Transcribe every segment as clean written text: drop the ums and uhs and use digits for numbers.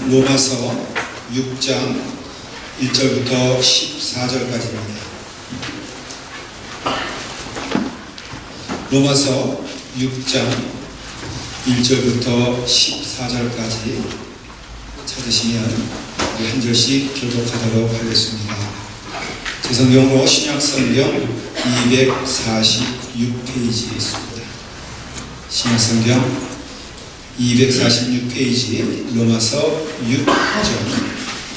로마서 6장 1절부터 14절까지입니다. 로마서 6장 1절부터 14절까지 찾으시면 우리 한 절씩 교독하도록 하겠습니다. 제 성경으로 신약성경 246페이지에 있습니다. 신약성경 246페이지 로마서 6장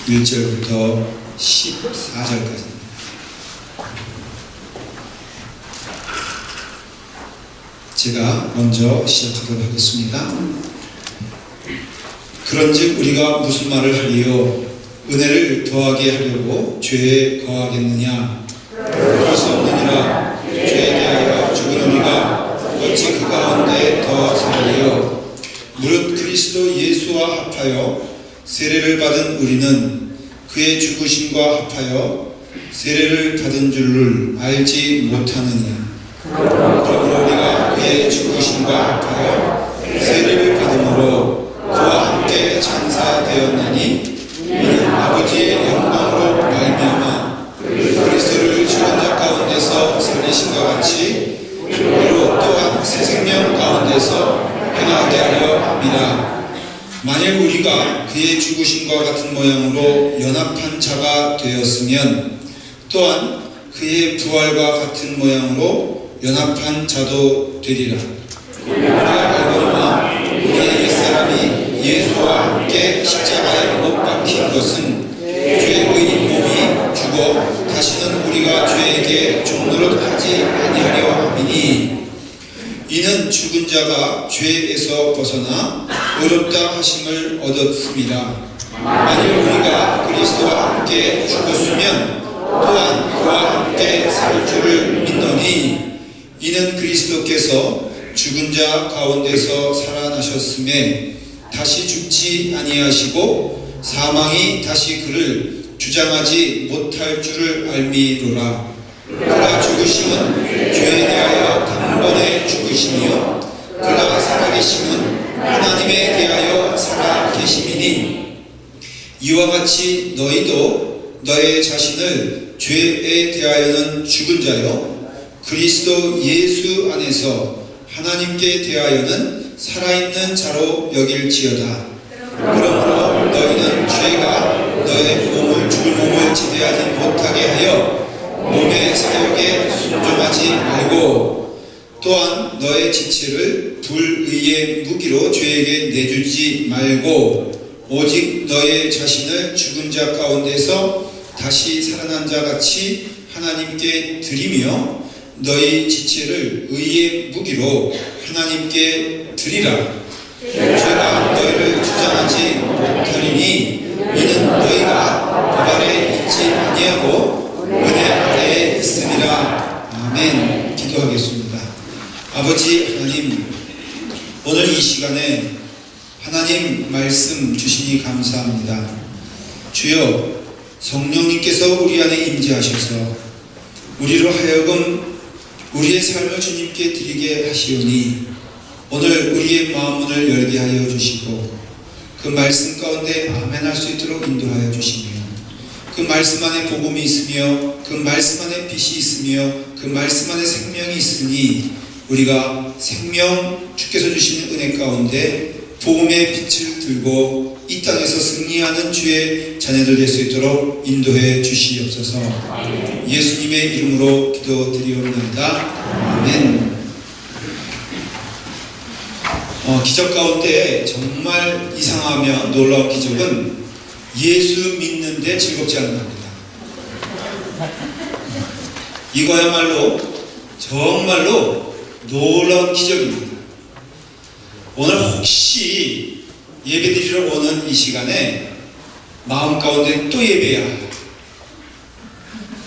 1절부터 14절까지입니다. 제가 먼저 시작하도록 하겠습니다. 그런즉 우리가 무슨 말을 하리요? 은혜를 더하게 하려고 죄에 거하겠느냐? 그럴 수 없느니라. 죄에 대하여 죽은 우리가 어찌 그 가운데 더 살리요? 무릇 그리스도 예수와 합하여 세례를 받은 우리는 그의 죽으심과 합하여 세례를 받은 줄을 알지 못하느냐? 그러므로 우리가 그의 죽으심과 합하여 세례를 받음으로 그와 함께 장사되었나니 이는 아버지의 영광으로 말미암아 그리스도를 죽은 자 가운데서 살리신과 같이 우리로 또한 새 생명 가운데서 행하게 하려 합니다. 만일 우리가 그의 죽으심과 같은 모양으로 연합한 자가 되었으면 또한 그의 부활과 같은 모양으로 연합한 자도 되리라. 우리가 알거니와 우리의 옛사람이 예수와 함께 십자가에 못 박힌 것은 죄의 몸이 죽어 다시는 우리가 죄에게 종노릇 하지 아니하려 함이니 이는 죽은 자가 죄에서 벗어나 의롭다 하심을 얻었습니다. 만일 우리가 그리스도와 함께 죽었으면 또한 그와 함께 살 줄을 믿노니 이는 그리스도께서 죽은 자 가운데서 살아나셨음에 다시 죽지 아니하시고 사망이 다시 그를 주장하지 못할 줄을 알미로라. 그가 죽으심은 죄에 대하여 단번에 죽으심이요 그가 살아계심은 하나님에 대하여 살아계심이니 이와 같이 너희도 너의 자신을 죄에 대하여는 죽은 자요 그리스도 예수 안에서 하나님께 대하여는 살아있는 자로 여길지어다. 그러므로 너희는 죄가 너의 몸을 죽을 몸을 지배하지 못하게 하여 몸의 사욕에 순종하지 말고 또한 너의 지체를 불의의 무기로 죄에게 내주지 말고 오직 너의 자신을 죽은 자 가운데서 다시 살아난 자 같이 하나님께 드리며 너희 지체를 의의 무기로 하나님께 드리라. 죄가 너희를 주장하지 못하리니 이는 너희가 법 아래 있지 아니하고 은혜 아래에 있으리라. 아멘. 기도하겠습니다. 아버지 하나님, 오늘 이 시간에 하나님 말씀 주시니 감사합니다. 주여, 성령님께서 우리 안에 임재하셔서 우리로 하여금 우리의 삶을 주님께 드리게 하시오니 오늘 우리의 마음문을 열게 하여 주시고 그 말씀 가운데 아멘할 수 있도록 인도하여 주시며 그 말씀 안에 복음이 있으며 그 말씀 안에 빛이 있으며 그 말씀 안에 생명이 있으니 우리가 생명 주께서 주시는 은혜 가운데 복음의 빛을 들고 이 땅에서 승리하는 주의 자녀들 될 수 있도록 인도해 주시옵소서. 예수님의 이름으로 기도드리옵나이다. 아멘. 기적 가운데 정말 이상하며 놀라운 기적은 예수 믿는데 즐겁지 않은 겁니다. 이거야말로 정말로 놀라운 기적입니다. 오늘 혹시 예배드리러 오는 이 시간에 마음 가운데 또 예배야.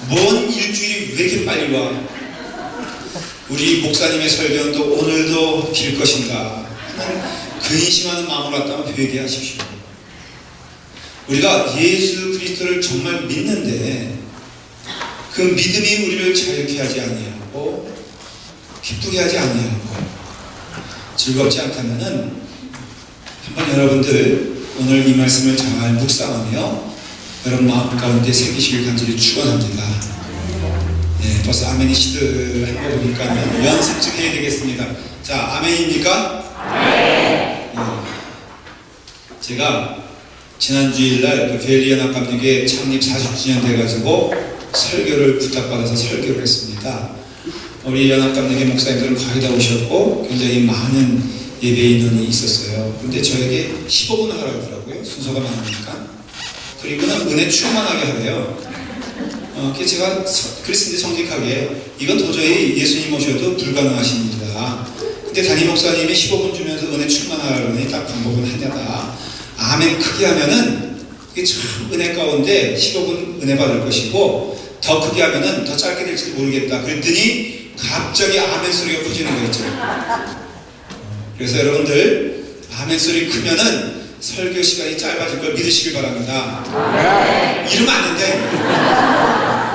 먼 일주일이 왜 이렇게 빨리 와? 우리 목사님의 설교는 또 오늘도 빌 것인가 하는 근심하는 마음으로 왔다면 회개하십시오. 우리가 예수 그리스도를 정말 믿는데 그 믿음이 우리를 자유케 하지 아니하고 기쁘게 하지 아니하고 즐겁지 않다면은 한번 여러분들 오늘 이 말씀을 잘 묵상하며 여러분 마음 가운데 새기시길 간절히 축원합니다. 네, 벌써 아멘이 시들한 거 보니까 연습 좀 해야 되겠습니다. 자, 아멘입니까? 네. 제가 지난 주일날 벨리연합감리교회 창립 40주년 돼가지고 설교를 부탁받아서 설교를 했습니다. 우리 연합감리교회 목사님들은 거의 다 오셨고 굉장히 많은 예배 인원이 있었어요. 근데 저에게 15분을 하라고 하더라고요. 순서가 많으니까. 그리고는 은혜 충만하게 하래요. 그래서 제가 그랬습니다. 정직하게. 이건 도저히 예수님 오셔도 불가능하신 일이다. 근데 담임 목사님이 15분 주면서 은혜 충만하라니 딱 방법은 하냐다. 아멘 크게 하면은 이게 참 은혜 가운데 15분 은혜 받을 것이고 더 크게 하면은 더 짧게 될지도 모르겠다. 그랬더니 갑자기 아멘 소리가 커지는 거 있죠. 그래서 여러분들 아멘 소리 크면은 설교 시간이 짧아질 걸 믿으시길 바랍니다. 이러면 안 된다.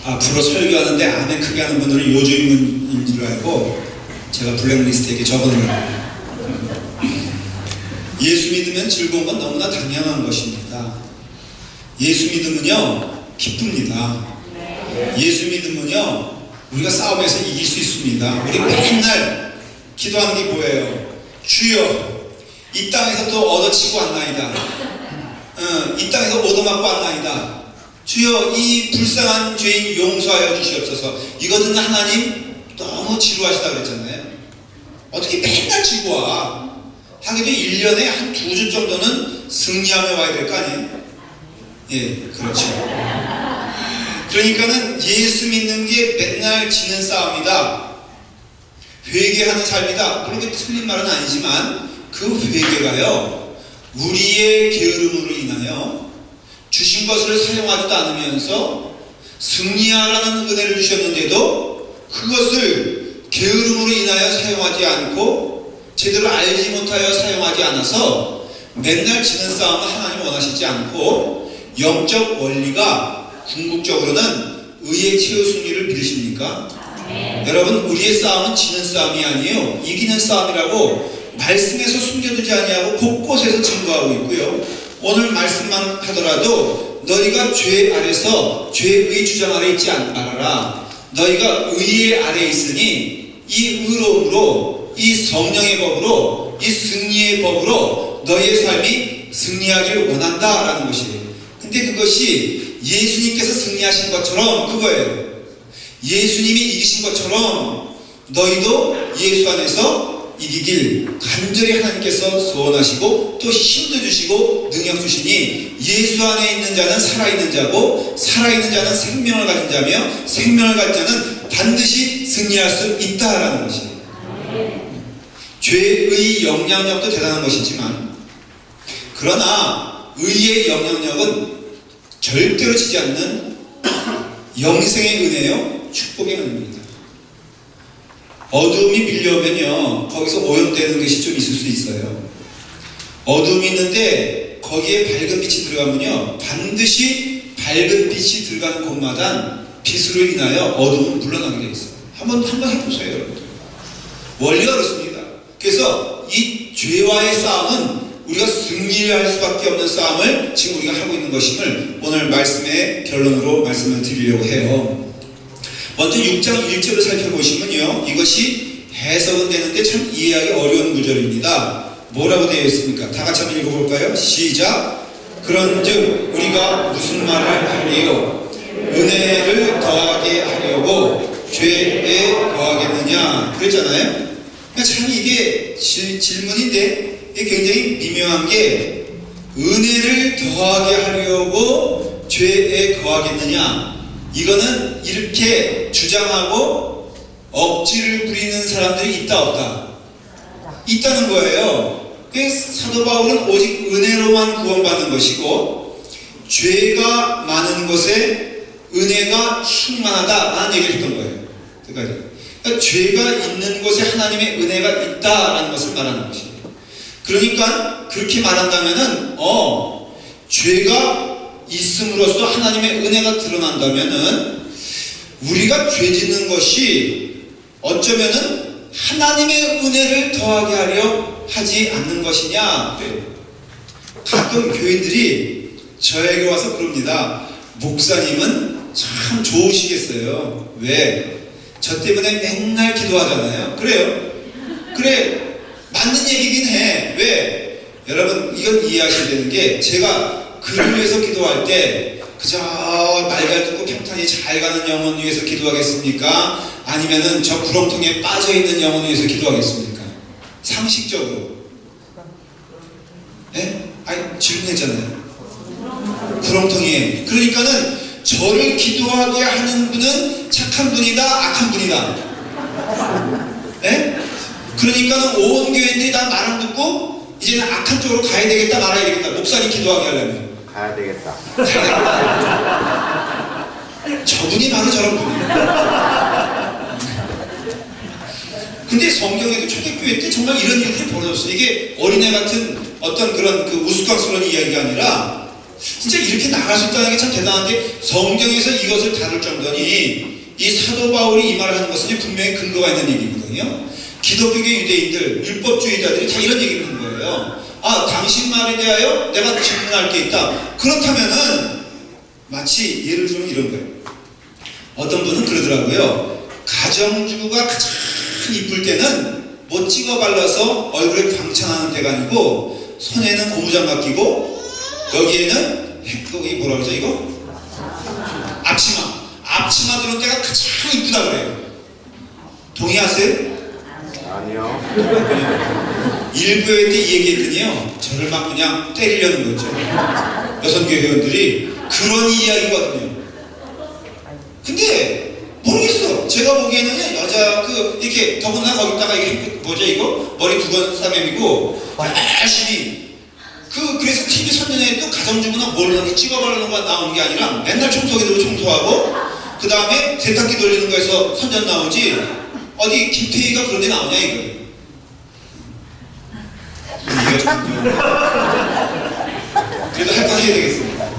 앞으로 설교하는데 아멘 크게 하는 분들은 요주인인 줄 알고 제가 블랙리스트에게 적어놓은 예수 믿으면 즐거운 건 너무나 당연한 것입니다. 예수 믿으면요 기쁩니다. 예수 믿으면요 우리가 싸움에서 이길 수 있습니다. 우리 맨날 기도하는 게 뭐예요? 주여 이 땅에서 또 얻어치고 왔나이다. 이 땅에서 얻어맞고 왔나이다. 주여 이 불쌍한 죄인 용서하여 주시옵소서. 이거 듣는 하나님 너무 지루하시다 그랬잖아요. 어떻게 맨날 지고 와? 하기도 1년에 한 2주 정도는 승리하며 와야 될 거 아니에요? 예, 그렇죠. 그러니까는 예수 믿는 게 맨날 지는 싸움이다. 회개하는 삶이다. 물론 그게 틀린 말은 아니지만 그 회개가요 우리의 게으름으로 인하여 주신 것을 사용하지도 않으면서 승리하라는 은혜를 주셨는데도 그것을 게으름으로 인하여 사용하지 않고 제대로 알지 못하여 사용하지 않아서 맨날 지는 싸움은 하나님 원하시지 않고 영적 원리가 궁극적으로는 의의 최후 승리를 믿으십니까? 여러분 우리의 싸움은 지는 싸움이 아니에요. 이기는 싸움이라고 말씀에서 숨겨두지 아니하고 곳곳에서 증거하고 있고요. 오늘 말씀만 하더라도 너희가 죄 아래서 죄의 주장 아래 있지 말아라. 너희가 의의 아래 있으니 이 의로움으로 이 성령의 법으로 이 승리의 법으로 너희의 삶이 승리하기를 원한다라는 것이에요. 근데 그것이 예수님께서 승리하신 것처럼 그거예요. 예수님이 이기신 것처럼 너희도 예수 안에서 이기길 간절히 하나님께서 소원하시고 또 힘도 주시고 능력 주시니 예수 안에 있는 자는 살아있는 자고 살아있는 자는 생명을 가진 자며 생명을 가진 자는 반드시 승리할 수 있다라는 것이에요. 죄의 영향력도 대단한 것이지만 그러나 의의 영향력은 절대로 지지 않는 영생의 은혜요 축복의 은혜입니다. 어둠이 밀려오면요 거기서 오염되는 것이 좀 있을 수 있어요. 어둠이 있는데 거기에 밝은 빛이 들어가면요 반드시 밝은 빛이 들어가는 곳마다 빛으로 인하여 어둠은 물러나게 되어 있어요. 한번 해보세요 여러분들. 원리가 그렇습니다. 그래서 이 죄와의 싸움은 우리가 승리할 수밖에 없는 싸움을 지금 우리가 하고 있는 것임을 오늘 말씀의 결론으로 말씀을 드리려고 해요. 먼저 6장 1절을 살펴보시면요 이것이 해석은 되는데 참 이해하기 어려운 구절입니다. 뭐라고 되어 있습니까? 다 같이 한번 읽어볼까요? 시작. 그런즉 우리가 무슨 말을 하리요? 은혜를 더하게 하려고 죄에 더하겠느냐 그랬잖아요. 그러니까 참 이게 질문인데 이게 굉장히 미묘한 게 은혜를 더하게 하려고 죄에 거하겠느냐 이거는 이렇게 주장하고 억지를 부리는 사람들이 있다 없다? 있다는 거예요. 그래서 사도 바울은 오직 은혜로만 구원받는 것이고 죄가 많은 것에 은혜가 충만하다라는 얘기를 했던 거예요. 그러니까 죄가 있는 곳에 하나님의 은혜가 있다라는 것을 말하는 것이에요. 그러니까 그렇게 말한다면은 죄가 있음으로써 하나님의 은혜가 드러난다면은 우리가 죄 짓는 것이 어쩌면은 하나님의 은혜를 더하게 하려 하지 않는 것이냐? 가끔 교인들이 저에게 와서 그럽니다. 목사님은 참 좋으시겠어요. 왜? 저 때문에 맨날 기도하잖아요. 그래요. 그래, 맞는 얘기긴 해. 왜? 여러분, 이건 이해하셔야 되는 게, 제가 그를 위해서 기도할 때 그저 말잘 듣고 평탄히 잘 가는 영혼 위해서 기도하겠습니까? 아니면은 저 구렁텅이에 빠져있는 영혼 위해서 기도하겠습니까? 상식적으로. 네? 아니, 질문했잖아요. 구렁텅이에. 그러니까는 저를 기도하게 하는 분은 착한 분이다, 악한 분이다. 네? 그러니까는 온 교회들이 다 말 안 듣고 이제는 악한 쪽으로 가야 되겠다, 말아야 되겠다. 목사님 기도하게 하려면 가야 되겠다. 저분이 바로 저런 분이에요. 근데 성경에도 초대교회 때 정말 이런 일들이 벌어졌어요. 이게 어린애 같은 어떤 그런 그 우스꽝스러운 이야기가 아니라 진짜 이렇게 나갈 수 있다는 게 참 대단한데, 성경에서 이것을 다룰 정도니 이 사도 바울이 이 말을 하는 것은 분명히 근거가 있는 얘기거든요. 기독교계 유대인들, 율법주의자들이 다 이런 얘기를 하는 거예요. 아, 당신 말에 대하여 내가 질문할 게 있다. 그렇다면은 마치 예를 들면 이런 거예요. 어떤 분은 그러더라고요. 가정주부가 가장 이쁠 때는 뭐 찍어 발라서 얼굴에 광창하는 때가 아니고, 손에는 고무장갑 끼고 여기에는 거기 뭐라 그러죠 이거? 앞치마 들은 때가 가장 이쁘다 그래요. 동의하세요? 아니요. 일부회 때 이 얘기했더니요, 저를 막 그냥 때리려는 거죠. 여성교회 회원들이 그런 이야기거든요. 근데 모르겠어. 제가 보기에는 여자 이렇게 더군다나 거기다가 이게 뭐죠 이거? 머리 두건 싸매미고 열심히 그래서 TV 선전에도 가정주부나 뭘 찍어 바르는 거 나오는 게 아니라 맨날 청소기 들고 청소하고 그 다음에 세탁기 돌리는 거에서 선전 나오지, 어디 김태희가 그런 데 나오냐 이거. 그래도 할 건 해야 되겠습니다.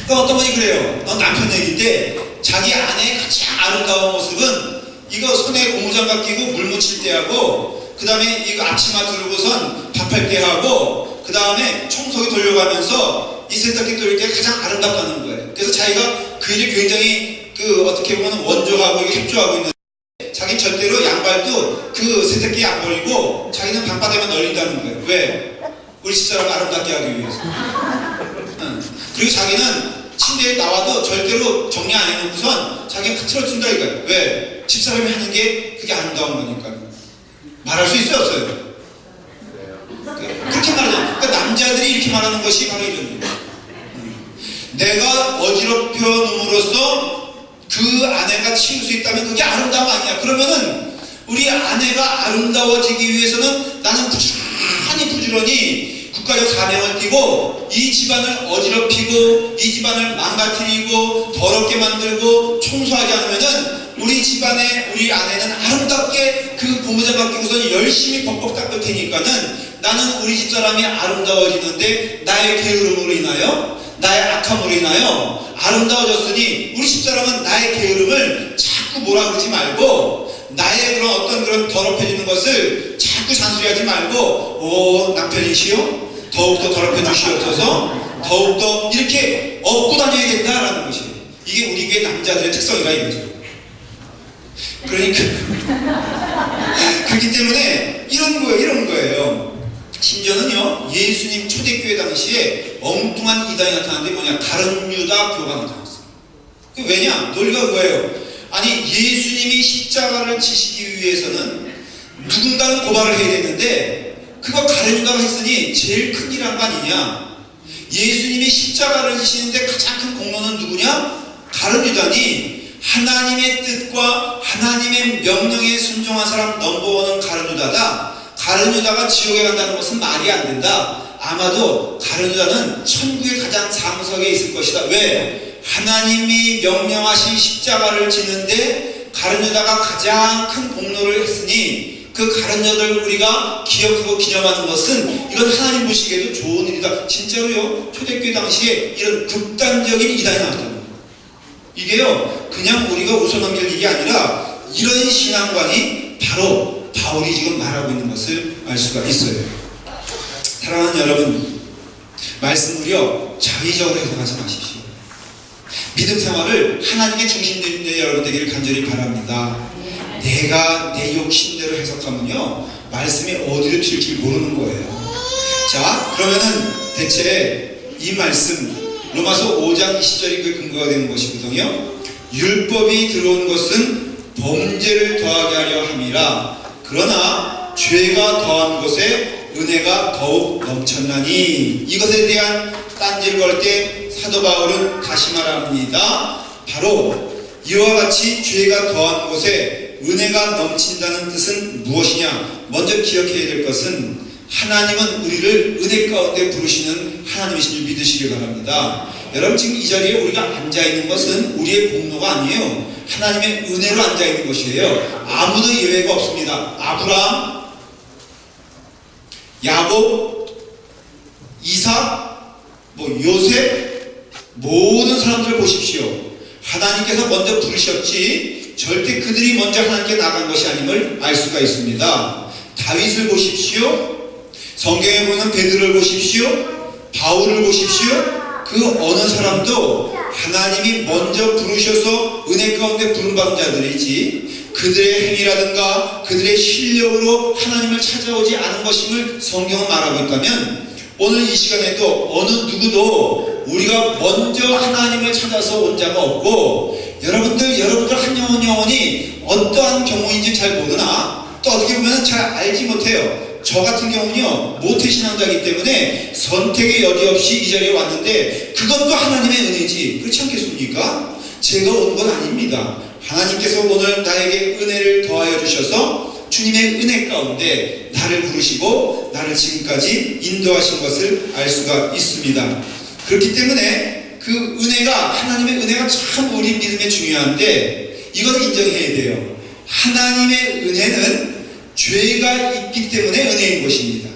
그러니까 어떤 분이 그래요. 남편 얘기인데 자기 아내의 가장 아름다운 모습은 이거 손에 고무장갑 끼고 물 묻힐 때 하고, 그 다음에 이거 앞치마 두르고선 밥할 때 하고, 그 다음에 청소기 돌려가면서 이 세탁기 돌릴 때 가장 아름답다는 거예요. 그래서 자기가 그 일이 굉장히 어떻게 보면 원조하고 협조하고 있는, 자기 절대로 양발도 그 세탁기에 안 버리고 자기는 방바닥에만 널린다는 거예요. 왜? 우리 집사람을 아름답게 하기 위해서. 그리고 자기는 침대에 나와도 절대로 정리 안 해놓고선 자기가 흐트러진다 이거예요. 왜? 집사람이 하는 게 그게 아름다운 거니까. 말할 수 있어요, 없어요? 그렇게 말하죠. 그러니까 남자들이 이렇게 말하는 것이 바로 이런 거예요. 내가 어지럽혀 놓음으로써 그 아내가 치울 수 있다면 그게 아름다움 아니야. 그러면은 우리 아내가 아름다워지기 위해서는 나는 부지런히 국가적 사명을 띠고 이 집안을 어지럽히고 이 집안을 망가뜨리고 더럽게 만들고 청소하지 않으면은 우리 집안에 우리 아내는 아름답게 그 고무장갑 끼고서 열심히 벅벅 닦을 테니까는 나는 우리 집사람이 아름다워지는데 나의 게으름으로 인하여, 나의 악함으로 인하여 아름다워졌으니 우리 집사람은 나의 게으름을 자꾸 뭐라 그러지 말고, 나의 그런 어떤 그런 더럽혀지는 것을 자꾸 잔소리하지 말고, 남편이시여 더욱더 더럽혀 주시옵소서, 더욱더 이렇게 업고 다녀야 된다라는 것이에요. 이게 우리 교회 남자들의 특성이라 이거죠. 그러니까 그렇기 때문에 이런 거예요. 심지어는요, 예수님 초대교회 당시에 엉뚱한 이단이 나타났는데 뭐냐, 다른 유다 교가 나타났어요. 왜냐? 논리가 그거예요. 아니, 예수님이 십자가를 지시기 위해서는 누군가는 고발을 해야 되는데 그거 가룟 유다가 했으니 제일 큰 일 한 거 아니냐. 예수님이 십자가를 지시는데 가장 큰 공로는 누구냐? 가룟 유다니, 하나님의 뜻과 하나님의 명령에 순종한 사람 넘버원은 가룟 유다다. 가룟 유다가 지옥에 간다는 것은 말이 안 된다. 아마도 가룟 유다는 천국의 가장 상석에 있을 것이다. 왜? 하나님이 명령하신 십자가를 지는데 가룟 유다가 가장 큰 공로를 했으니 그 가룟 유다를 우리가 기억하고 기념하는 것은 이건 하나님 보시기에도 좋은 일이다. 진짜로요, 초대교회 당시에 이런 극단적인 이단이 나왔다는 거예요. 이게요, 그냥 우리가 웃어넘길 일이 아니라 이런 신앙관이 바로 바울이 지금 말하고 있는 것을 알 수가 있어요. 사랑하는 여러분, 말씀을요 자의적으로 해석하지 마십시오. 믿음 생활을 하나님의 중심된 여러분 되기를 간절히 바랍니다. 내가 내 욕심대로 해석하면요 말씀이 어디로 튈지 모르는 거예요. 자, 그러면은 대체 이 말씀 로마서 5장 20절이 그 근거가 되는 것이거든요. 율법이 들어온 것은 범죄를 더하게 하려 함이라. 그러나 죄가 더한 것에 은혜가 더욱 넘쳤나니. 이것에 대한 딴지를 걸 때 사도 바울은 다시 말합니다. 바로 이와 같이 죄가 더한 곳에 은혜가 넘친다는 뜻은 무엇이냐? 먼저 기억해야 될 것은 하나님은 우리를 은혜 가운데 부르시는 하나님이신 줄 믿으시기 바랍니다. 여러분, 지금 이 자리에 우리가 앉아있는 것은 우리의 공로가 아니에요. 하나님의 은혜로 앉아있는 것이에요. 아무도 예외가 없습니다. 아브라함, 야곱, 이삭, 요셉, 모든 사람들을 보십시오. 하나님께서 먼저 부르셨지 절대 그들이 먼저 하나님께 나간 것이 아님을 알 수가 있습니다. 다윗을 보십시오. 성경에 보는 베드로를 보십시오. 바울을 보십시오. 그 어느 사람도 하나님이 먼저 부르셔서 은혜 가운데 부름받은 자들이지 그들의 행위라든가 그들의 실력으로 하나님을 찾아오지 않은 것임을 성경은 말하고 있다면, 오늘 이 시간에도 어느 누구도 우리가 먼저 하나님을 찾아서 온 자가 없고, 여러분들 한 영혼이 어떠한 경우인지 잘 모르나 또 어떻게 보면 잘 알지 못해요. 저 같은 경우는요 모태신앙자이기 때문에 선택의 여지 없이 이 자리에 왔는데 그것도 하나님의 은혜지, 그렇지 않겠습니까? 제가 온 건 아닙니다. 하나님께서 오늘 나에게 은혜를 더하여 주셔서 주님의 은혜 가운데 나를 부르시고 나를 지금까지 인도하신 것을 알 수가 있습니다. 그렇기 때문에 그 은혜가, 하나님의 은혜가 참 우리 믿음에 중요한데 이건 인정해야 돼요. 하나님의 은혜는 죄가 있기 때문에 은혜인 것입니다.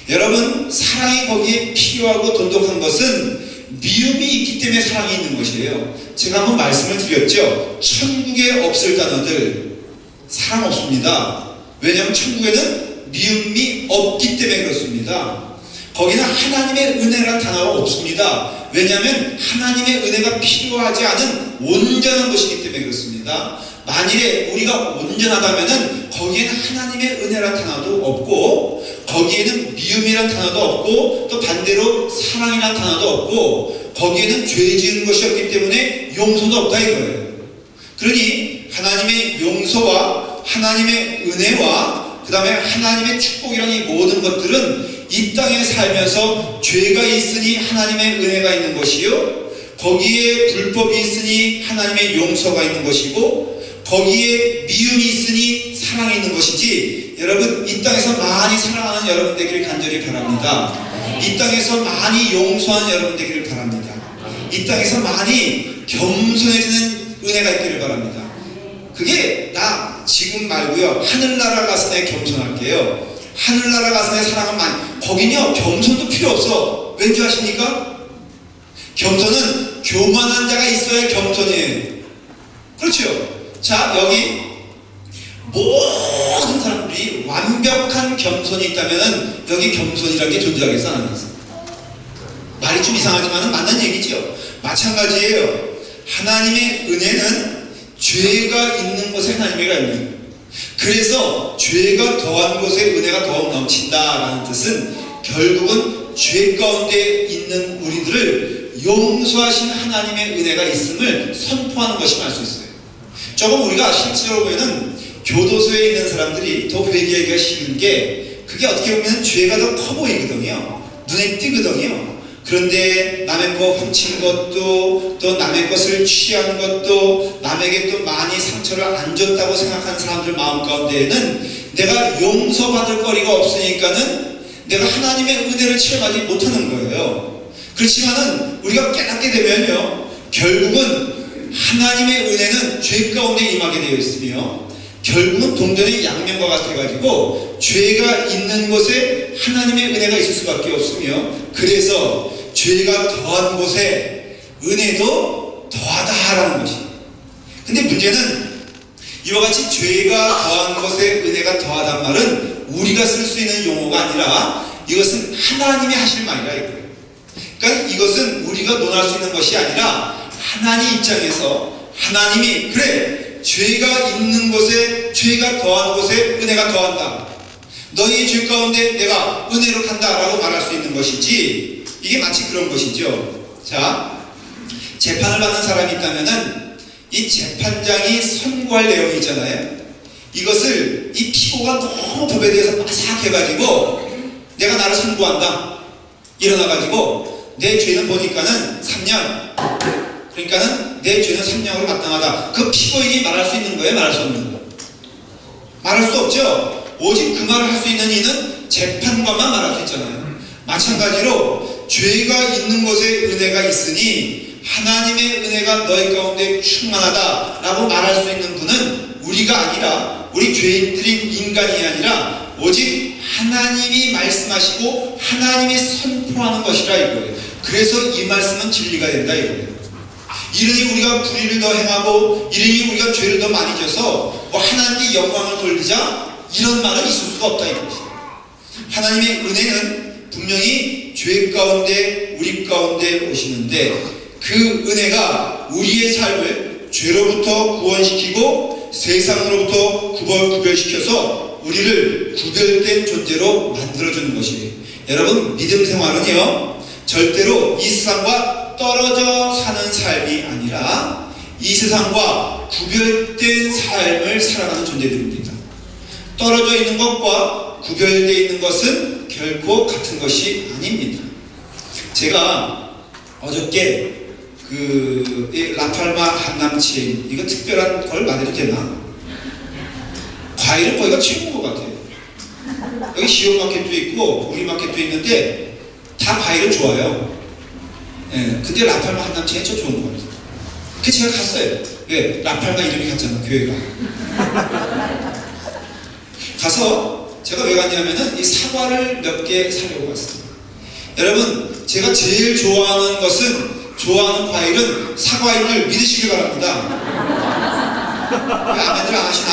여러분, 사랑이 거기에 필요하고 돈독한 것은 미움이 있기 때문에 사랑이 있는 것이에요. 제가 한번 말씀을 드렸죠. 천국에 없을 단어들 사랑 없습니다. 왜냐하면 천국에는 미움이 없기 때문에 그렇습니다. 거기는 하나님의 은혜라는 단어가 없습니다. 왜냐하면 하나님의 은혜가 필요하지 않은 온전한 것이기 때문에 그렇습니다. 만일에 우리가 온전하다면은 거기에는 하나님의 은혜란 단어도 없고 거기에는 미움이란 단어도 없고 또 반대로 사랑이란 단어도 없고 거기에는 죄 지은 것이 없기 때문에 용서도 없다 이거예요. 그러니 하나님의 용서와 하나님의 은혜와 그 다음에 하나님의 축복이라는 이 모든 것들은 이 땅에 살면서 죄가 있으니 하나님의 은혜가 있는 것이요, 거기에 불법이 있으니 하나님의 용서가 있는 것이고 거기에 미움이 있으니 사랑이 있는 것이지, 여러분 이 땅에서 많이 사랑하는 여러분 되기를 간절히 바랍니다. 이 땅에서 많이 용서하는 여러분 되기를 바랍니다. 이 땅에서 많이 겸손해지는 은혜가 있기를 바랍니다. 그게 나 지금 말고요, 하늘나라 가서 내 겸손할게요. 하늘나라 가서 내 사랑은 많이, 거긴요 겸손도 필요 없어. 왠지 아십니까? 겸손은 교만한 자가 있어야 겸손이에요. 그렇죠? 자, 여기 모든 사람들이 완벽한 겸손이 있다면 여기 겸손이라는 게 존재하겠어, 안 하겠어? 말이 좀 이상하지만 맞는 얘기죠. 마찬가지예요. 하나님의 은혜는 죄가 있는 곳에 하나님의 은혜가 있는 거예요. 그래서 죄가 더한 곳에 은혜가 더욱 넘친다라는 뜻은 결국은 죄 가운데 있는 우리들을 용서하신 하나님의 은혜가 있음을 선포하는 것이 알 수 있어요. 조금 우리가 실제로 보면은 교도소에 있는 사람들이 더 회개하기가 쉬운 게, 그게 어떻게 보면 죄가 더 커 보이거든요. 눈에 띄거든요. 그런데 남의 거 훔친 것도, 또 남의 것을 취한 것도, 남에게 또 많이 상처를 안 줬다고 생각하는 사람들 마음 가운데에는 내가 용서받을 거리가 없으니까는 내가 하나님의 은혜를 체험하지 못하는 거예요. 그렇지만은 우리가 깨닫게 되면요, 결국은 하나님의 은혜는 죄 가운데 임하게 되어 있으며 결국은 동전의 양면과 같아가지고 죄가 있는 곳에 하나님의 은혜가 있을 수밖에 없으며, 그래서 죄가 더한 곳에 은혜도 더하다라는 것이. 근데 문제는 이와 같이 죄가 더한 것에 은혜가 더하단 말은 우리가 쓸 수 있는 용어가 아니라 이것은 하나님이 하실 말이라 이거예요. 그러니까 이것은 우리가 논할 수 있는 것이 아니라 하나님 입장에서 하나님이 그래 죄가 있는 곳에 죄가 더한 곳에 은혜가 더한다. 너희의 죄 가운데 내가 은혜로 간다라고 말할 수 있는 것이지 이게 마치 그런 것이죠. 자, 재판을 받는 사람이 있다면은 이 재판장이 선고할 내용이 있잖아요. 이것을 이 피고가 너무 법에 대해서 빠삭해가지고 내가 나를 선고한다. 일어나가지고 내 죄는 보니까는 3년. 그러니까는 내 죄는 3년으로 마땅하다. 그 피고인이 말할 수 있는 거예요? 말할 수 없는 거예요? 말할 수 없죠. 오직 그 말을 할 수 있는 이는 재판관만 말할 수 있잖아요. 마찬가지로 죄가 있는 곳에 은혜가 있으니 하나님의 은혜가 너희 가운데 충만하다라고 말할 수 있는 분은 우리가 아니라 우리 죄인들인 인간이 아니라 오직 하나님이 말씀하시고 하나님이 선포하는 것이라 이거예요. 그래서 이 말씀은 진리가 된다 이거예요. 이러니 우리가 불의를 더 행하고 이러니 우리가 죄를 더 많이 져서 뭐 하나님께 영광을 돌리자 이런 말은 있을 수가 없다 이것이에요. 하나님의 은혜는 분명히 죄 가운데 우리 가운데 오시는데 그 은혜가 우리의 삶을 죄로부터 구원시키고 세상으로부터 구별시켜서 우리를 구별된 존재로 만들어주는 것이에요. 여러분 믿음 생활은요 절대로 이 세상과 떨어져 사는 삶이 아니라 이 세상과 구별된 삶을 살아가는 존재들입니다. 떨어져 있는 것과 구별되어 있는 것은 결코 같은 것이 아닙니다. 제가 어저께 라팔마 한남친 이거 특별한 걸 말해도 되나? 과일은 거기가 최고인 것 같아요. 여기 시오마켓도 있고 우리마켓도 있는데 다 과일은 좋아요. 예, 근데 라팔마 한남친이 저 좋은 것 같아요. 그래서 제가 갔어요. 왜? 라팔마 이름이 같잖아 교회가. 가서 제가 왜 갔냐면은 이 사과를 몇 개 사려고 갔어요. 여러분 제가 제일 좋아하는 과일은 사과인 줄 믿으시길 바랍니다. 왜 아멘들 안 하시나?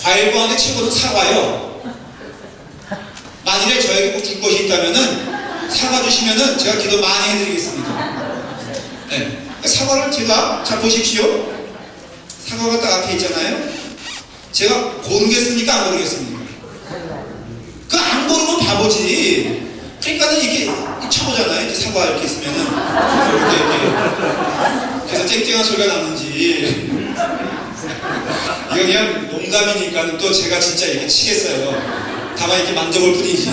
과일 가운데 최고는 사과요. 만일에 저에게 꼭 줄 것이 있다면은 사과 주시면은 제가 기도 많이 해드리겠습니다. 네. 사과를 제가 잘 보십시오. 사과가 딱 앞에 있잖아요. 제가 고르겠습니까? 안 고르겠습니까? 그 안 고르면 바보지. 그러니까는 이렇게 쳐보잖아요. 이제 사과 이렇게 있으면은 이렇게 그래서 쨍쨍한 소리가 나는지 이거 그냥 농담이니까는 또 제가 진짜 이렇게 치겠어요. 다만 이렇게 만져볼 뿐이지.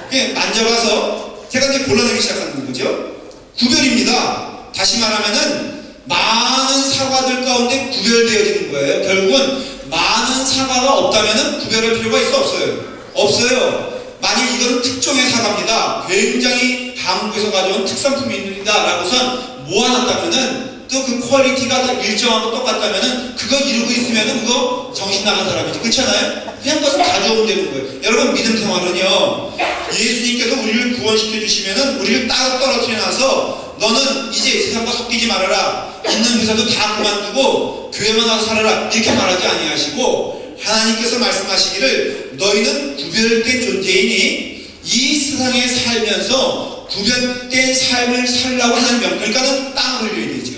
그냥 만져봐서 제가 이제 골라내기 시작하는 거죠. 구별입니다. 다시 말하면은 많은 사과들 가운데 구별되어지는 거예요. 결국은 많은 사과가 없다면은 구별할 필요가 있어 없어요? 없어요. 만약 이거는 특종의 사과입니다. 굉장히 한국에서 가져온 특산품입니다. 라고선 모아놨다면은 또 그 퀄리티가 일정하고 똑같다면은 그거 이루고 있으면은 그거 정신 나간 사람이지. 그렇잖아요? 그냥 그것을 가져오면 되는 거예요. 여러분 믿음 생활은요. 예수님께서 우리를 구원시켜 주시면은 우리를 딱 떨어뜨려 놔서 너는 이제 세상과 섞이지 말아라. 있는 회사도 다 그만두고 교회만 와서 살아라. 이렇게 말하지 아니하시고 하나님께서 말씀하시기를 너희는 구별된 존재이니 이 세상에 살면서 구별된 삶을 살라고 하는 명. 그러니까는 땀을 흘려야 되죠.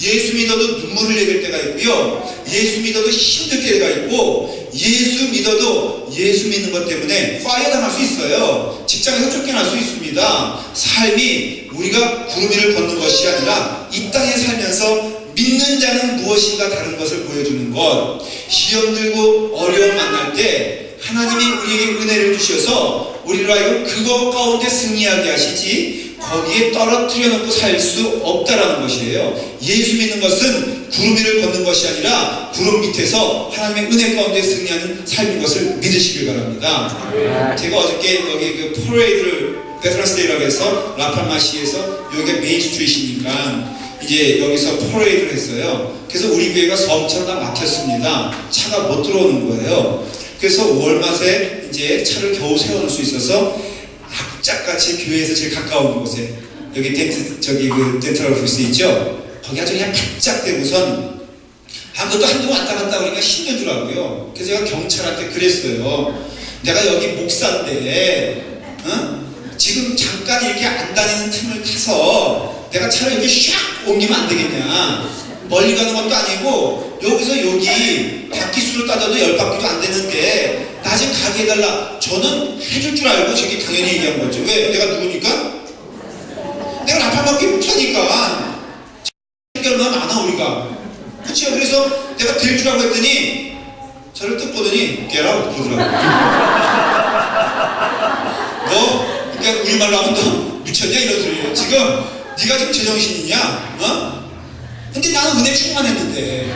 예수 믿어도 눈물을 흘려야 될 때가 있고요. 예수 믿어도 힘들 때가 있고 예수 믿어도 예수 믿는 것 때문에 파이어 당할 수 있어요. 직장에서 쫓겨날 수 있습니다. 삶이 우리가 구름 위를 걷는 것이 아니라 이 땅에 살면서 믿는 자는 무엇인가 다른 것을 보여주는 것. 시험 들고 어려움 만날 때 하나님이 우리에게 은혜를 주셔서 우리로 하여금 그것 가운데 승리하게 하시지 거기에 떨어뜨려 놓고 살 수 없다라는 것이에요. 예수 믿는 것은 구름 위를 걷는 것이 아니라 구름 밑에서 하나님의 은혜 가운데 승리하는 삶인 것을 믿으시길 바랍니다. 제가 어저께 여기 그 퍼레이드를 베트런스데이라고 해서 라팔마시에서 여기가 메인 스트리트이니까 이제 여기서 퍼레이드를 했어요. 그래서 우리 교회가 엄청 다 막혔습니다. 차가 못 들어오는 거예요. 그래서 월마트에 이제 차를 겨우 세워놓을 수 있어서 악착같이 교회에서 제일 가까운 곳에 여기 덴탈 오피스 있죠? 거기 아주 그냥 바짝 대고선 그것도 한동안 왔다 갔다 그러니까 힘들더라고요. 그래서 제가 경찰한테 그랬어요. 내가 여기 목사인데 지금 잠깐 이렇게 안 다니는 틈을 타서 내가 차라리 이렇게 샥 옮기면 안 되겠냐. 멀리 가는 것도 아니고 여기서 여기 바퀴수로 따져도 10바퀴도 안 되는데 나 좀 가게 해달라. 저는 해줄 줄 알고 저기 당연히 얘기한 거죠. 왜? 내가 누구니까? 내가 나팔바퀴 목사니까. 이게 얼마나 많아 우리가. 그렇죠? 그래서 내가 될 줄 알고 했더니 저를 뜩 보더니 깨라고 그러더라고. 너 그러니까 우리말로 하면 너 미쳤냐 이런 소리예요. 지금 네가 지금 제정신이냐? 근데 나는 은혜 충만했는데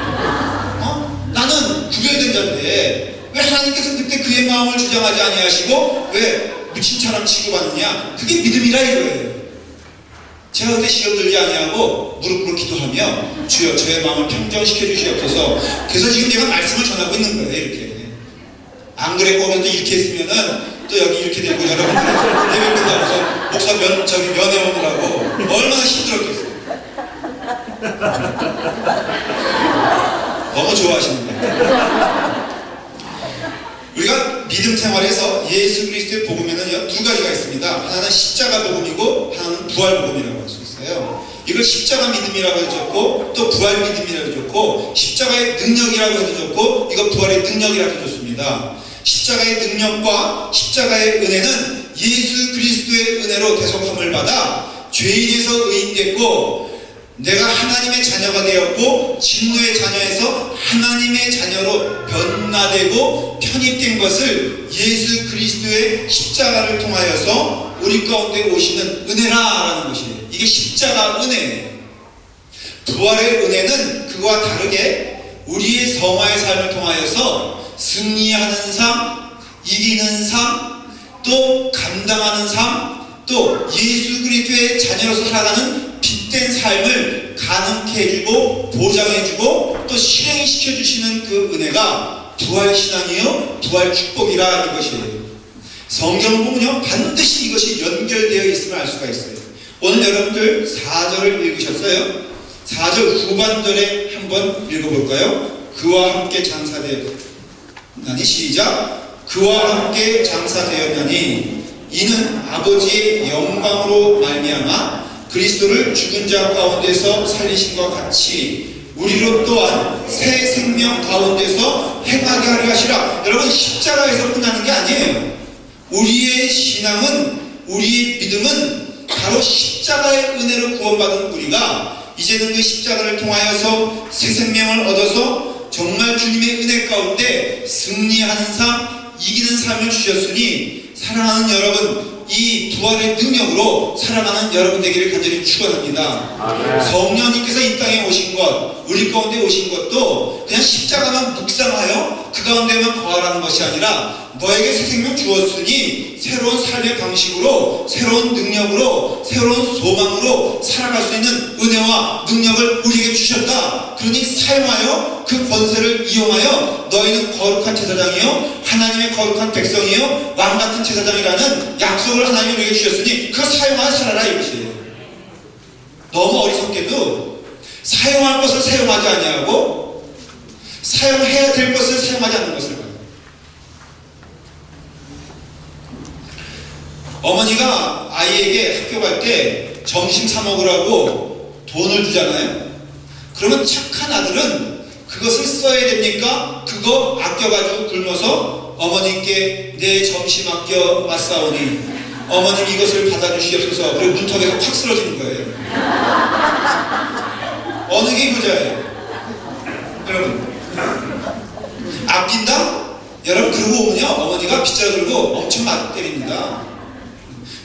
나는 구별된 자인데 왜 하나님께서 그때 그의 마음을 주장하지 아니하시고 왜 미친처럼 취급하느냐? 그게 믿음이라 이거예요. 제가 그때 시험 들지 아니하고 무릎 꿇고 기도하며 주여 저의 마음을 평정시켜 주시옵소서. 그래서 지금 내가 말씀을 전하고 있는 거예요. 이렇게 안 그랬고 그래도 이렇게 했으면은 또 여기 이렇게 되고 여러분들 예배 끝나고서 목사 면회 오느라고 얼마나 힘들었겠어요. 너무 좋아하시는 거예요. 우리가 믿음 생활에서 예수 그리스도의 복음에는 두 가지가 있습니다. 하나는 십자가 복음이고 하나는 부활 복음이라고 할 수 있어요. 이걸 십자가 믿음이라고 해도 좋고 또 부활 믿음이라고 해도 좋고 십자가의 능력이라고 해도 좋고 이거 부활의 능력이라고 해도 좋습니다. 십자가의 능력과 십자가의 은혜는 예수 그리스도의 은혜로 대속함을 받아 죄인에서 의인됐고 내가 하나님의 자녀가 되었고 진노의 자녀에서 하나님의 자녀로 변화되고 편입된 것을 예수 그리스도의 십자가를 통하여서 우리 가운데 오시는 은혜라라는 것이에요. 이게 십자가 은혜예요. 부활의 은혜는 그와 다르게 우리의 성화의 삶을 통하여서 승리하는 삶, 이기는 삶, 또 감당하는 삶, 또 예수 그리스도의 자녀로서 살아가는 빛된 삶을 가능케 해주고 보장해주고 또 실행시켜주시는 그 은혜가 부활신앙이요 부활 축복이라 이것이에요. 성경을 보면요 반드시 이것이 연결되어 있음을 알 수가 있어요. 오늘 여러분들 4절을 읽으셨어요? 4절 후반절에 한번 읽어볼까요? 그와 함께 장사되었나니 시작. 그와 함께 장사되었나니 이는 아버지의 영광으로 말미암아 그리스도를 죽은 자 가운데서 살리신과 같이 우리로 또한 새 생명 가운데서 행하게 하려 하시라. 여러분 십자가에서 끝나는 게 아니에요. 우리의 신앙은 우리의 믿음은 바로 십자가의 은혜로 구원받은 우리가 이제는 그 십자가를 통하여서 새 생명을 얻어서 정말 주님의 은혜 가운데 승리하는 삶, 이기는 삶을 주셨으니 사랑하는 여러분 이 부활의 능력으로 살아가는 여러분 되기를 간절히 축원합니다. 성령님께서 이 땅에 오신 것, 우리 가운데 오신 것도 그냥 십자가만 묵상하여 그 가운데만 거하라는 것이 아니라 너에게 새 생명 주었으니 새로운 삶의 방식으로 새로운 능력으로 새로운 소망으로 살아갈 수 있는 은혜와 능력을 우리에게 주셨다. 그러니 사용하여 그 권세를 이용하여 너희는 거룩한 제사장이요 하나님의 거룩한 백성이요 왕같은 제사장이라는 약속을 하나님이 우리에게 주셨으니 그거 사용하여 살아라 이것이에요. 너무 어리석게도 사용할 것을 사용하지 아니하고 사용해야 될 것을 사용하지 않는 것을 봐요. 어머니가 아이에게 학교 갈 때 점심 사 먹으라고 돈을 주잖아요. 그러면 착한 아들은 그것을 써야 됩니까? 그거 아껴가지고 굶어서 어머님께 내 점심 아껴 왔사오니 어머님 이것을 받아주시옵소서. 그리고 문턱에서 콱 쓰러지는 거예요. 어느 게 효자예요? 여러분 아낀다? 여러분 그러고 오면요 어머니가 빗자루 들고 엄청 맞 때립니다.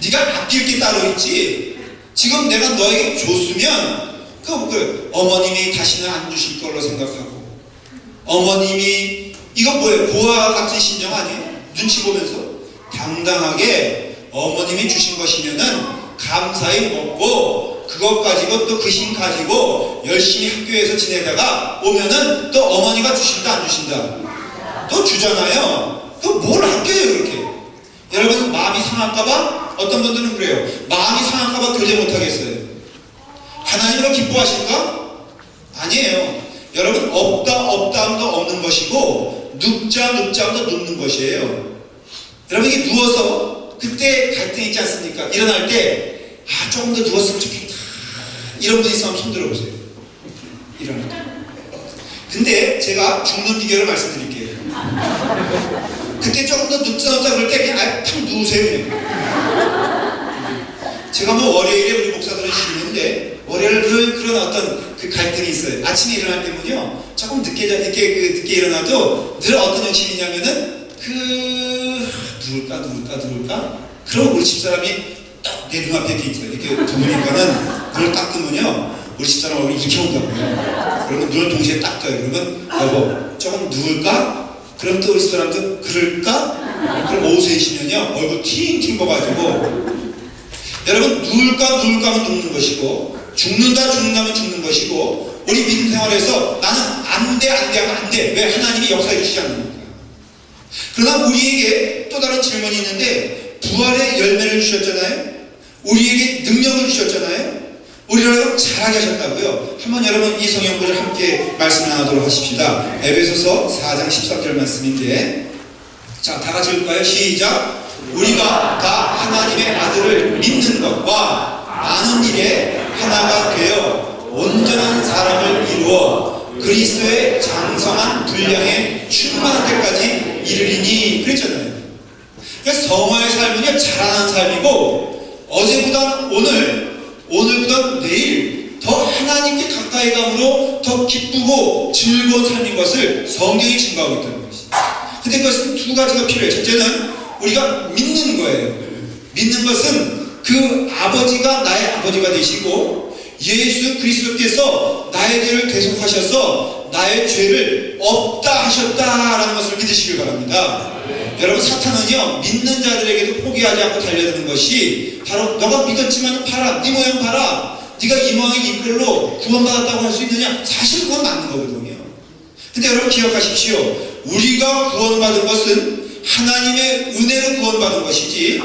네가 아낄 게 따로 있지. 지금 내가 너에게 줬으면 그 어머님이 다시는 안 주실 걸로 생각하고 어머님이 이거 뭐예요? 고아와 같은 심정 아니에요? 눈치 보면서 당당하게 어머님이 주신 것이면은 감사히 먹고 그것 가지고 또 그 힘 가지고 열심히 학교에서 지내다가 오면은 또 어머니가 주신다 안 주신다 또 주잖아요. 또 뭘 아껴요 그렇게. 여러분 마음이 상할까봐 어떤 분들은 그래요. 마음이 상할까봐 교제 못하겠어요. 하나님으로 기뻐하실까? 아니에요. 여러분 없다함도 없는 것이고 눕자함도 눕는 것이에요. 여러분 이게 누워서 그때 갈등이 있지 않습니까? 일어날 때 조금 더 누웠으면 좋겠다 이런 분 있으면 손 들어보세요. 일어날 때. 근데 제가 죽는 비결을 말씀드릴게요. 그때 조금 더 눕자 그럴 때 그냥 탁 누우세요. 그냥. 제가 뭐 월요일에 우리 목사들은 쉬는데 월요일 그런 어떤 그 갈등이 있어요. 아침에 일어날 때면요 조금 늦게 일어나도 늘 어떤 정신이냐면은 누울까? 그럼 우리 집사람이 딱 내 눈앞에 이렇게 있어요. 이렇게 보니까는 눈을 딱 뜨면요 우리 집사람 얼굴이 이렇게 온다고요. 그러면 눈을 동시에 딱 떠요. 그러면 여보 조금 누울까? 그럼 또 우리 집사람도 그럴까? 그럼 오후 3시면요 얼굴 팅팅 먹어가지고 여러분 누울까 하면 눕는 것이고 죽는다면 죽는 것이고 우리 믿음 생활에서 나는 안 돼 하면 안 돼. 왜? 하나님이 역사해 주시지 않습니까? 그러나 우리에게 또 다른 질문이 있는데 부활의 열매를 주셨잖아요. 우리에게 능력을 주셨잖아요. 우리를 잘하게 하셨다고요. 한번 여러분 이 성경구를 함께 말씀 나누도록 하십시다. 에베소서 4장 13절 말씀인데 자 다같이 읽을까요? 시작. 우리가 다 하나님의 아들을 믿는 것과 아는 일에 하나가 되어 온전한 사람을 이루어 그리스도의 장성한 분량에 충만한 때까지 이르리니 그랬잖아요. 그래서 성화의 삶은요 자라는 삶이고 어제보다 오늘보다 내일 더 하나님께 가까이 감으로 더 기쁘고 즐거운 삶인 것을 성경이 증거하고 있다는 것입니다. 근데 그것은 두 가지가 필요해요. 첫째는 우리가 믿는 거예요. 믿는 것은 그 아버지가 나의 아버지가 되시고 예수 그리스도께서 나의 죄를 대속하셔서 나의 죄를 없다 하셨다라는 것을 믿으시길 바랍니다. 여러분 사탄은요 믿는 자들에게도 포기하지 않고 달려드는 것이 바로 너가 믿었지만 봐라 네 모양 봐라 네가 이 모양의 이끌로 구원받았다고 할 수 있느냐? 사실 그건 맞는 거거든요. 근데 여러분 기억하십시오. 우리가 구원받은 것은 하나님의 은혜로 구원받은 것이지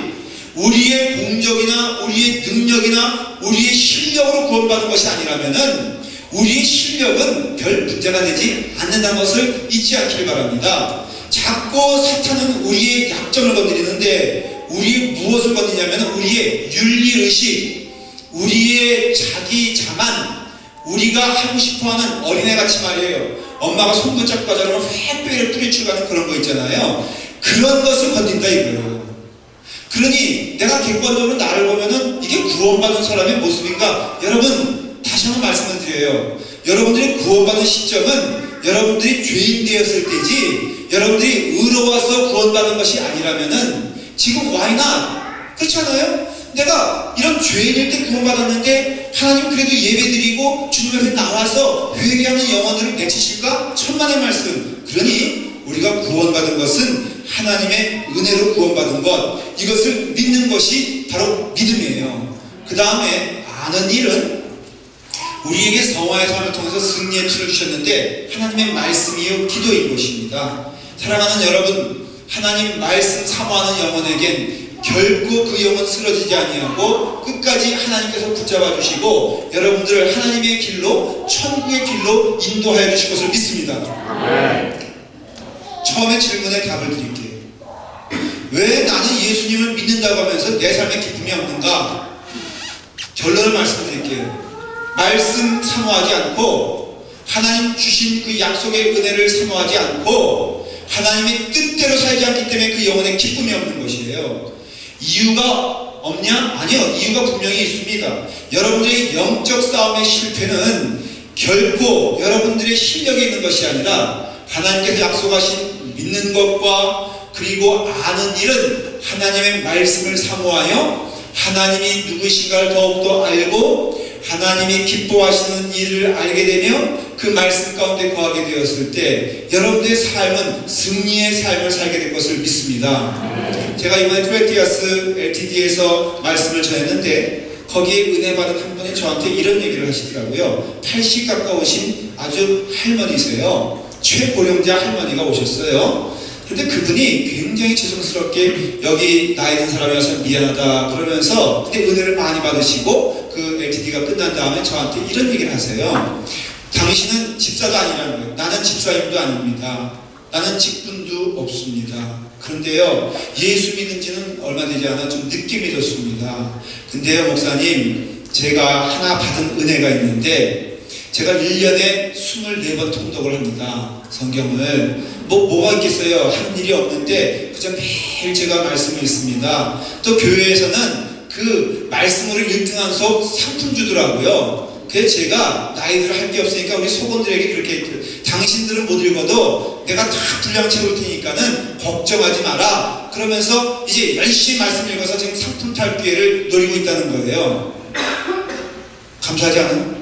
우리의 공적이나 우리의 능력이나 우리의 실력으로 구원받은 것이 아니라면은 우리의 실력은 별 문제가 되지 않는다는 것을 잊지 않길 바랍니다. 자꾸 사탄은 우리의 약점을 건드리는데 우리 무엇을 건드리냐면 우리의 윤리의식, 우리의 자기 자만, 우리가 하고 싶어하는 어린애같이 말이에요. 엄마가 손 붙잡고 가자면 횃배를 뿌리치고 가는 그런 거 있잖아요. 그런 것을 건든다 이거예요. 그러니 내가 객관적으로 나를 보면은 이게 구원받은 사람의 모습인가? 여러분 다시 한번 말씀을 드려요. 여러분들이 구원받은 시점은 여러분들이 죄인 되었을 때지 여러분들이 의로워서 구원받은 것이 아니라면은 지금 why not? 그렇잖아요? 내가 이런 죄인일 때 구원받았는데 하나님 그래도 예배드리고 주님 앞에 나와서 회개하는 영혼들을 내치실까? 천만의 말씀. 그러니 우리가 구원받은 것은 하나님의 은혜로 구원받은 것, 이것을 믿는 것이 바로 믿음이에요. 그 다음에 아는 일은 우리에게 성화의 삶을 통해서 승리의 틀을 주셨는데 하나님의 말씀이요 기도인 것입니다. 사랑하는 여러분, 하나님 말씀 사모하는 영혼에겐 결코 그 영혼 쓰러지지 아니하고 끝까지 하나님께서 붙잡아 주시고 여러분들을 하나님의 길로 천국의 길로 인도하여 주실 것을 믿습니다. 처음에 질문에 답을 드릴게요. 왜 나는 예수님을 믿는다고 하면서 내 삶에 기쁨이 없는가? 결론을 말씀드릴게요. 말씀 사모하지 않고 하나님 주신 그 약속의 은혜를 사모하지 않고 하나님의 뜻대로 살지 않기 때문에 그 영혼에 기쁨이 없는 것이에요. 이유가 없냐? 아니요. 이유가 분명히 있습니다. 여러분들의 영적 싸움의 실패는 결코 여러분들의 실력에 있는 것이 아니라 하나님께서 약속하신 믿는 것과 그리고 아는 일은 하나님의 말씀을 사모하여 하나님이 누구신가를 더욱더 알고 하나님이 기뻐하시는 일을 알게 되며 그 말씀 가운데 거하게 되었을 때 여러분들의 삶은 승리의 삶을 살게 될 것을 믿습니다. 제가 이번에 트웨티아스 LTD에서 말씀을 전했는데 거기에 은혜 받은 한 분이 저한테 이런 얘기를 하시더라고요. 80 가까우신 아주 할머니세요. 최고령자 할머니가 오셨어요. 근데 그분이 굉장히 죄송스럽게 여기 나이 든 사람이 와서 미안하다 그러면서 근데 은혜를 많이 받으시고 그 LTD가 끝난 다음에 저한테 이런 얘기를 하세요. 당신은 집사도 아니라는 거예요. 나는 집사님도 아닙니다. 나는 직분도 없습니다. 그런데요, 예수 믿은 지는 얼마 되지 않아 좀 늦게 믿었습니다. 근데요, 목사님, 제가 하나 받은 은혜가 있는데, 제가 1년에 24번 통독을 합니다. 성경을. 뭐가 있겠어요? 하는 일이 없는데, 그저 매일 제가 말씀을 읽습니다. 또 교회에서는 그 말씀으로 1등한 속 상품 주더라고요. 그래서 제가 나이들 할 게 없으니까 우리 속원들에게 그렇게 당신들은 못 읽어도 내가 다 분량 채울 테니까는 걱정하지 마라. 그러면서 이제 열심히 말씀 읽어서 지금 상품 탈 기회를 노리고 있다는 거예요. 감사하지 않아요?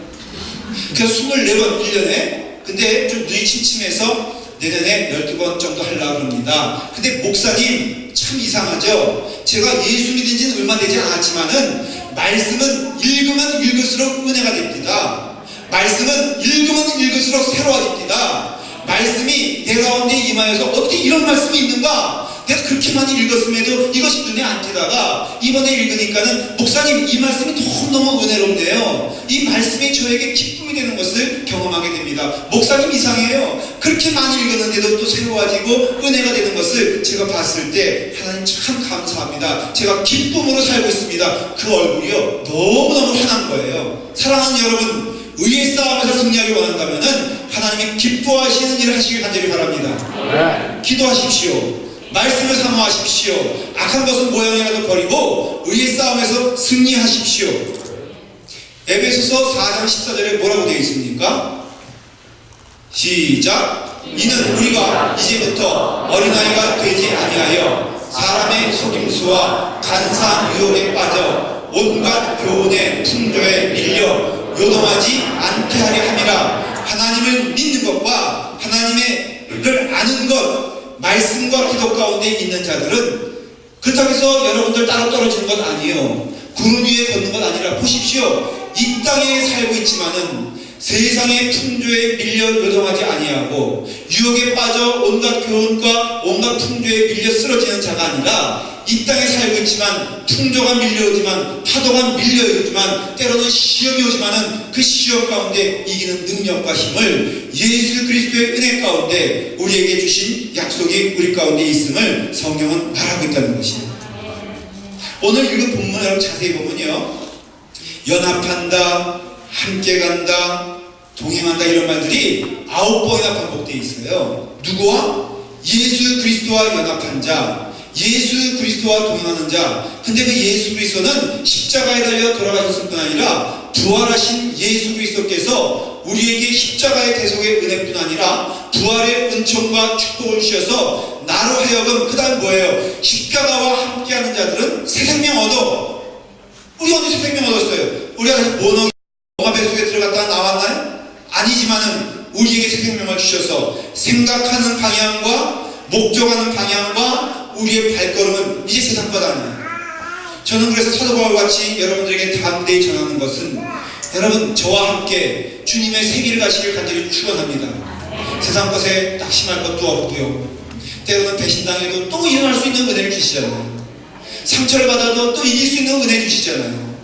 그래서 24번 1년에. 근데 좀 눈이 침침해서 내년에 12번 정도 하려고 합니다. 근데 목사님 참 이상하죠? 제가 예수 믿은 지는 얼마 되지 않았지만은 말씀은 읽으면 읽을수록 은혜가 됩니다. 말씀은 읽으면 읽을수록 새로워집니다. 말씀이 내 가운데 임하여서 어떻게 이런 말씀이 있는가? 내가 그렇게 많이 읽었음에도 이것이 눈에 안 띄다가 이번에 읽으니까는 목사님 이 말씀이 너무너무 은혜롭네요. 이 말씀이 저에게 기쁨이 되는 것을 경험하게 됩니다. 목사님 이상해요. 그렇게 많이 읽었는데도 또 새로워지고 은혜가 되는 것을 제가 봤을 때 하나님 참 감사합니다. 제가 기쁨으로 살고 있습니다. 그 얼굴이요 너무너무 환한 거예요. 사랑하는 여러분, 의의 싸움에서 승리하기 원한다면은 하나님이 기뻐하시는 일을 하시길 간절히 바랍니다. 기도하십시오. 말씀을 사모하십시오. 악한 것은 모양이라도 버리고 의의 싸움에서 승리하십시오. 에베소서 4장 14절에 뭐라고 되어 있습니까? 시작. 이는 우리가 이제부터 어린아이가 되지 아니하여 사람의 속임수와 간사한 유혹에 빠져 온갖 교훈의 풍조에 밀려 요동하지 않게 하려 함이라. 하나님을 믿는 것과 하나님을 아는 것, 말씀과 기도 가운데 있는 자들은 그렇다고 해서 여러분들 따로 떨어지는 것 아니에요. 구름 위에 걷는 것 아니라 보십시오. 이 땅에 살고 있지만은 세상의 풍조에 밀려 요동하지 아니하고 유혹에 빠져 온갖 교훈과 온갖 풍조에 밀려 쓰러지는 자가 아니라 이 땅에 살고 있지만 풍조가 밀려오지만 파도가 밀려오지만 때로는 시험이 오지만은 그 시험 가운데 이기는 능력과 힘을 예수 그리스도의 은혜 가운데 우리에게 주신 약속이 우리 가운데 있음을 성경은 말하고 있다는 것입니다. 오늘 읽은 본문을 여러분 자세히 보면요, 연합한다, 함께 간다, 동행한다 이런 말들이 9번이나 반복되어 있어요. 누구와? 예수 그리스도와 연합한 자, 예수 그리스도와 동행하는 자. 근데 그 예수 그리스도는 십자가에 달려 돌아가셨을 뿐 아니라 부활하신 예수 그리스도께서 우리에게 십자가의 대속의 은혜뿐 아니라 부활의 은총과 축복을 주셔서 나로 하여금, 그 다음 뭐예요? 십자가와 함께하는 자들은 새 생명 얻어. 우리 언제 새 생명 얻었어요? 우리가 다시 모노가 뱃속에 들어갔다 나왔나요? 아니지만은 우리에게 새 생명을 주셔서 생각하는 방향과 목적하는 방향과 우리의 발걸음은 이제 세상 것 아니에요. 저는 그래서 사도 바울같이 여러분들에게 담대히 전하는 것은, 여러분 저와 함께 주님의 생일을 가시길 간절히 축원합니다. 세상 것에 낙심할 것도 없고요, 때로는 배신당해도 또 일어날 수 있는 은혜를 주시잖아요. 상처를 받아도 또 이길 수 있는 은혜 주시잖아요.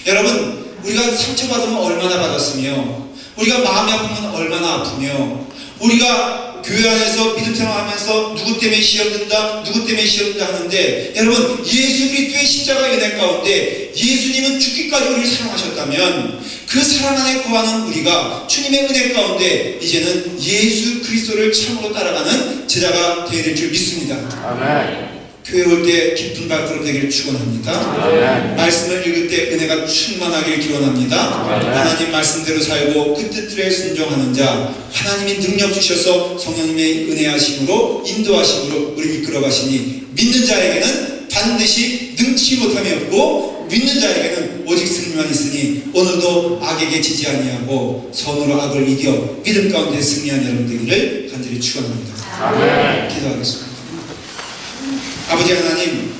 여러분, 우리가 상처받으면 얼마나 받았으며, 우리가 마음이 아프면 얼마나 아프며, 우리가 교회 안에서 믿음 생활하면서 누구 때문에 시험 든다, 누구 때문에 시험 든다 하는데, 여러분 예수 그리스도의 십자가의 은혜 가운데 예수님은 죽기까지 우리를 사랑하셨다면 그 사랑 안에 거하는 우리가 주님의 은혜 가운데 이제는 예수 그리스도를 참으로 따라가는 제자가 되어야 될 줄 믿습니다. 아멘. 교회 올 때 기쁜 발걸음 되기를 축원합니다. 아멘. 말씀을 읽을 때 은혜가 충만하기를 기원합니다. 아멘. 하나님 말씀대로 살고 그 뜻들에 순종하는 자, 하나님이 능력 주셔서 성령님의 은혜하심으로 인도하심으로 우리 이끌어 가시니 믿는 자에게는 반드시 능치 못함이 없고 믿는 자에게는 오직 승리만 있으니 오늘도 악에게 지지 아니하고 선으로 악을 이겨 믿음 가운데 승리한 여러분 되기를 간절히 축원합니다. 아멘. 기도하겠습니다. 아버지 하나님,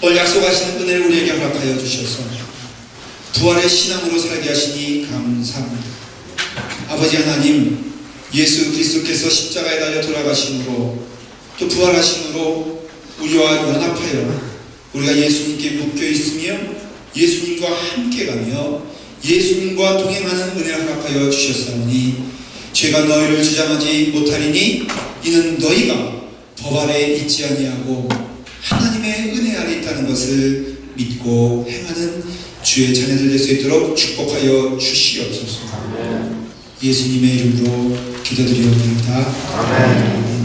오늘 약속하시는 은혜를 우리에게 허락하여 주셔서 부활의 신앙으로 살게 하시니 감사합니다. 아버지 하나님, 예수 그리스도께서 십자가에 달려 돌아가심으로 또 부활하심으로 우리와 연합하여 우리가 예수님께 묶여 있으며 예수님과 함께 가며 예수님과 동행하는 은혜를 허락하여 주셨사오니 죄가 너희를 주장하지 못하리니 이는 너희가 법 아래 있지 아니하고 하나님의 은혜 아래 있다는 것을 믿고 행하는 주의 자녀들 될 수 있도록 축복하여 주시옵소서. 예수님의 이름으로 기도드리옵나이다. 아멘.